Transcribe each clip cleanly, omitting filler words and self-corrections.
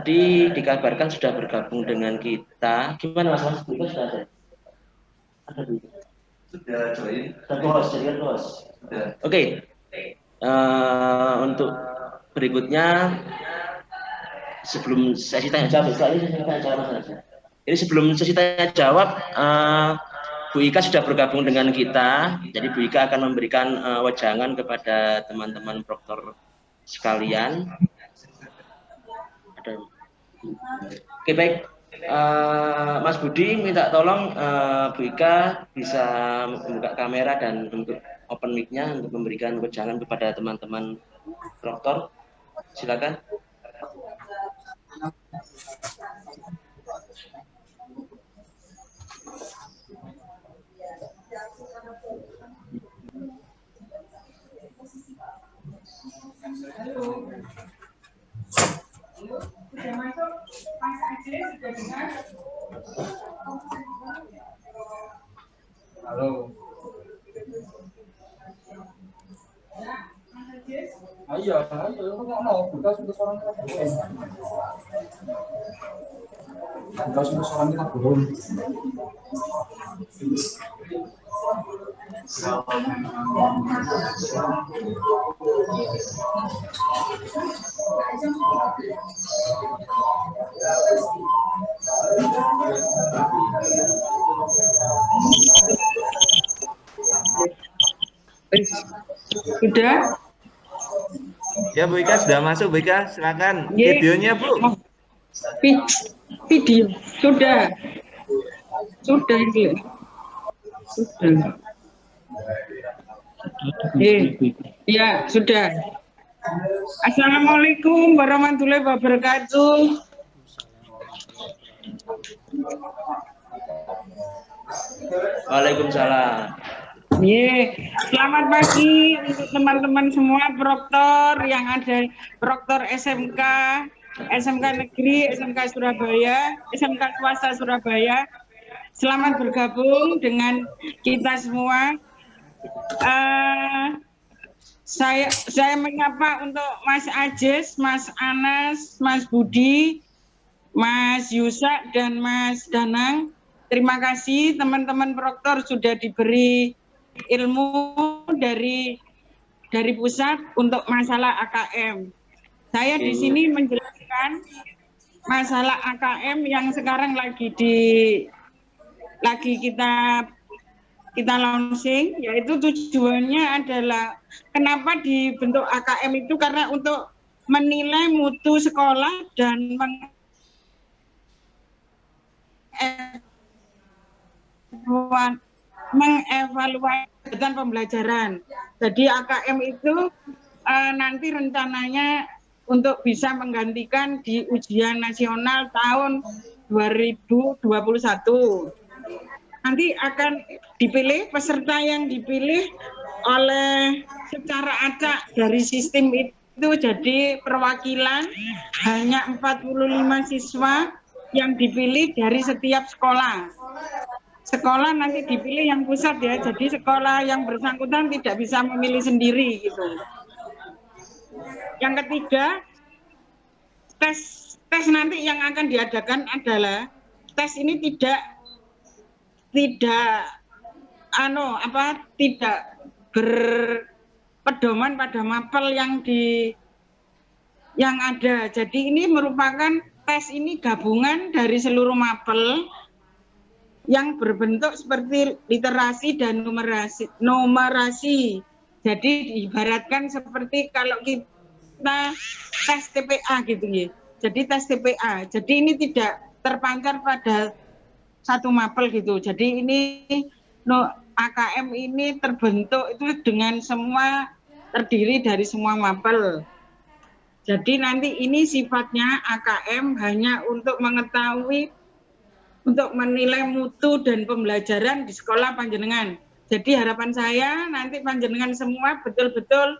tadi dikabarkan sudah bergabung dengan kita. Gimana Mas? Bu Ika sudah ada? Ada Bu Ika? Sudah join. Sudah host. Oke. Untuk berikutnya sebelum sesi tanya jawab, Jadi sebelum sesi tanya jawab, Bu Ika sudah bergabung dengan kita. Jadi Bu Ika akan memberikan wejangan kepada teman-teman proktor sekalian. Oke, baik. Mas Budi minta tolong Bu Ika bisa membuka kamera dan untuk open mic-nya untuk memberikan wejangan kepada teman-teman proktor. Silakan. Sudah masuk, Mas Ajis sudah dengar? Halo. Ya, Mas Ajis. Ayo, buka sudah suara kita belum. Sudah? Ya Bu Ika sudah masuk, Bu Ika silakan. Videonya Bu. Video sudah ini. Sudah. Ya sudah. Assalamualaikum warahmatullahi wabarakatuh. Waalaikumsalam. Selamat pagi untuk teman-teman semua proktor yang ada, proktor SMK, SMK Negeri, SMK Surabaya, SMK Swasta Surabaya. Selamat bergabung dengan kita semua. Saya menyapa untuk Mas Ajis, Mas Anas, Mas Budi, Mas Yusak, dan Mas Danang. Terima kasih teman-teman proktor sudah diberi ilmu dari pusat untuk masalah AKM. Saya di sini menjelaskan masalah AKM yang sekarang lagi kita launching, yaitu tujuannya adalah kenapa dibentuk AKM itu karena untuk menilai mutu sekolah dan mengevaluasi kegiatan pembelajaran. Jadi AKM itu nanti rencananya untuk bisa menggantikan di ujian nasional tahun 2021. Nanti akan dipilih peserta yang dipilih oleh secara acak dari sistem itu, jadi perwakilan hanya 45 siswa yang dipilih dari setiap sekolah. Sekolah nanti dipilih yang pusat ya, jadi sekolah yang bersangkutan tidak bisa memilih sendiri gitu. Yang ketiga, tes nanti yang akan diadakan adalah tes ini tidak berpedoman pada mapel yang ada. Jadi ini merupakan tes ini gabungan dari seluruh mapel yang berbentuk seperti literasi dan numerasi. Jadi diibaratkan seperti kalau kita tes TPA gitu ya. Jadi tes TPA. Jadi ini tidak terpancar pada satu mapel gitu. Jadi ini AKM ini terbentuk itu dengan semua terdiri dari semua mapel. Jadi nanti ini sifatnya AKM hanya untuk mengetahui, untuk menilai mutu dan pembelajaran di sekolah panjenengan. Jadi harapan saya nanti panjenengan semua betul-betul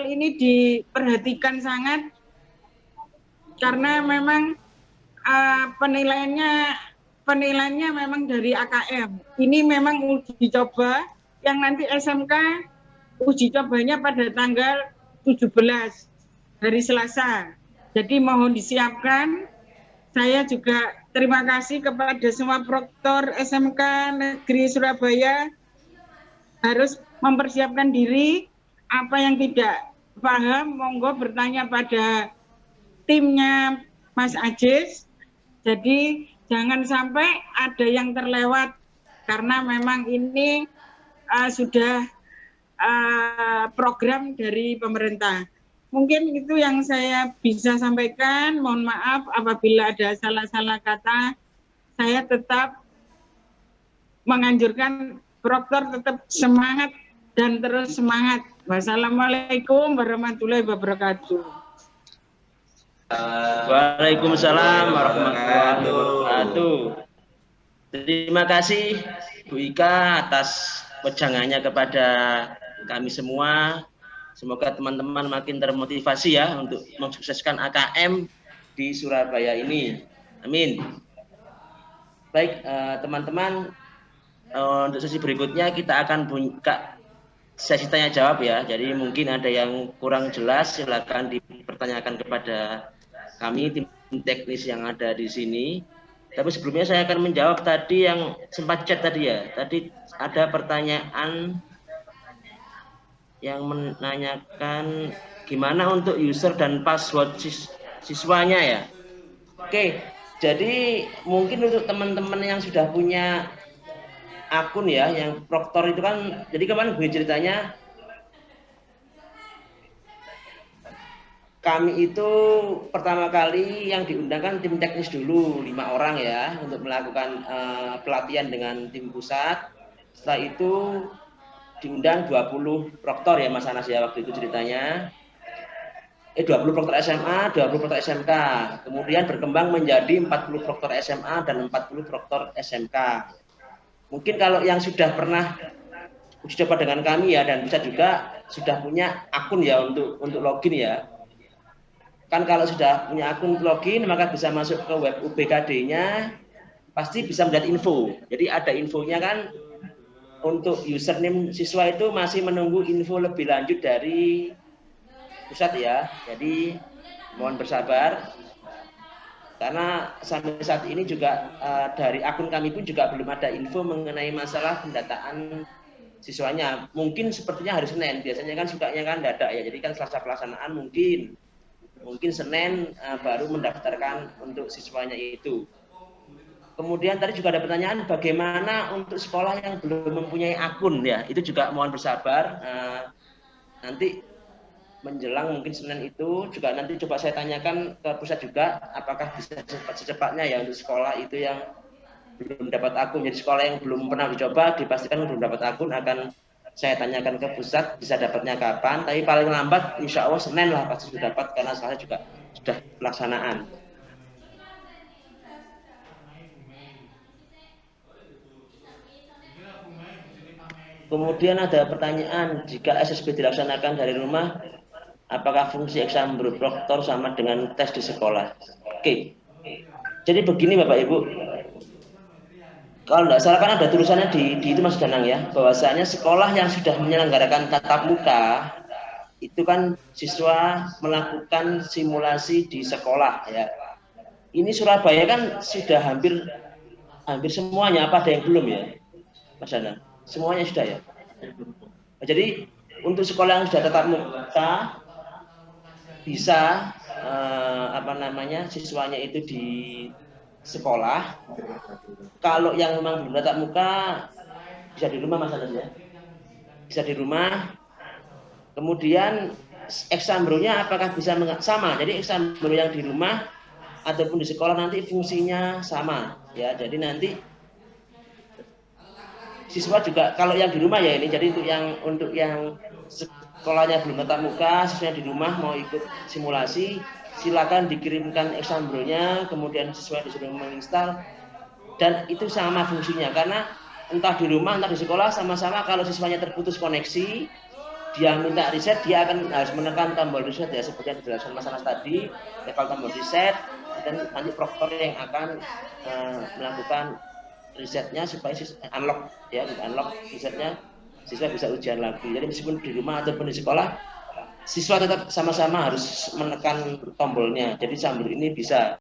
ini diperhatikan sangat, karena memang penilaiannya memang dari AKM. Ini memang uji coba yang nanti SMK uji cobanya pada tanggal 17 hari Selasa. Jadi mohon disiapkan. Saya juga terima kasih kepada semua proktor SMK Negeri Surabaya harus mempersiapkan diri. Apa yang tidak paham, monggo bertanya pada timnya Mas Ajis. Jadi jangan sampai ada yang terlewat karena memang ini sudah program dari pemerintah. Mungkin itu yang saya bisa sampaikan. Mohon maaf apabila ada salah-salah kata. Saya tetap menganjurkan proktor tetap semangat dan terus semangat. Wassalamualaikum warahmatullahi wabarakatuh. Waalaikumsalam warahmatullahi wabarakatuh. Terima kasih Bu Ika atas wejangannya kepada kami semua. Semoga teman-teman makin termotivasi ya untuk mensukseskan AKM di Surabaya ini. Amin. Baik, teman-teman, untuk sesi berikutnya kita akan buka sesi tanya jawab ya. Jadi mungkin ada yang kurang jelas, silakan dipertanyakan kepada kami tim teknis yang ada di sini. Tapi sebelumnya saya akan menjawab tadi yang sempat chat tadi ya. Tadi ada pertanyaan yang menanyakan gimana untuk user dan password siswanya ya. Oke, jadi mungkin untuk teman-teman yang sudah punya akun ya, yang proktor itu kan, jadi kemarin gue ceritanya kami itu pertama kali yang diundang kan tim teknis dulu 5 orang ya untuk melakukan pelatihan dengan tim pusat. Setelah itu diundang 20 proktor ya Mas Anas ya waktu itu ceritanya. 20 proktor SMA, 20 proktor SMK. Kemudian berkembang menjadi 40 proktor SMA dan 40 proktor SMK. Mungkin kalau yang sudah pernah uji coba dengan kami ya dan bisa juga sudah punya akun ya untuk login ya. Kan kalau sudah punya akun login maka bisa masuk ke web UBKD-nya, pasti bisa melihat info. Jadi ada infonya kan. Untuk username siswa itu masih menunggu info lebih lanjut dari pusat ya. Jadi mohon bersabar karena sampai saat ini juga dari akun kami pun juga belum ada info mengenai masalah pendataan siswanya. Mungkin sepertinya hari Senin, biasanya kan sukanya kan dadak ya. Jadi kan Selasa pelaksanaan mungkin Senin baru mendaftarkan untuk siswanya itu. Kemudian tadi juga ada pertanyaan bagaimana untuk sekolah yang belum mempunyai akun ya, itu juga mohon bersabar. Nanti menjelang mungkin Senin itu juga nanti coba saya tanyakan ke pusat juga apakah bisa secepatnya ya untuk sekolah itu yang belum dapat akun. Jadi sekolah yang belum pernah dicoba dipastikan belum dapat akun akan saya tanyakan ke pusat bisa dapatnya kapan. Tapi paling lambat insya Allah Senin lah pasti sudah dapat karena saya juga sudah pelaksanaan. Kemudian ada pertanyaan, jika SSB dilaksanakan dari rumah, apakah fungsi exam proktor sama dengan tes di sekolah? Oke, jadi begini Bapak Ibu, kalau tidak salah kan ada tulisannya di itu Mas Danang ya, bahwasanya sekolah yang sudah menyelenggarakan tatap muka, itu kan siswa melakukan simulasi di sekolah ya. Ini Surabaya kan sudah hampir semuanya, apa ada yang belum ya Mas Danang? Semuanya sudah ya. Jadi untuk sekolah yang sudah tatap muka bisa siswanya itu di sekolah. Kalau yang memang belum tatap muka bisa di rumah Mas Anas ya. Bisa di rumah. Kemudian eksambronya apakah bisa sama? Jadi eksambro yang di rumah ataupun di sekolah nanti fungsinya sama ya. Jadi nanti siswa juga kalau yang di rumah ya ini, jadi untuk yang sekolahnya belum tatap muka, siswanya di rumah mau ikut simulasi, silakan dikirimkan eksambronya, kemudian siswa disuruh menginstal dan itu sama fungsinya karena entah di rumah entah di sekolah sama-sama kalau siswanya terputus koneksi, dia minta reset, dia akan harus menekan tombol reset ya seperti yang dijelaskan Mas Anas tadi, tekan tombol reset dan nanti proktor yang akan melakukan risetnya supaya unlock ya, unlock risetnya siswa bisa ujian lagi. Jadi meskipun di rumah ataupun di sekolah siswa tetap sama-sama harus menekan tombolnya. Jadi sambil ini bisa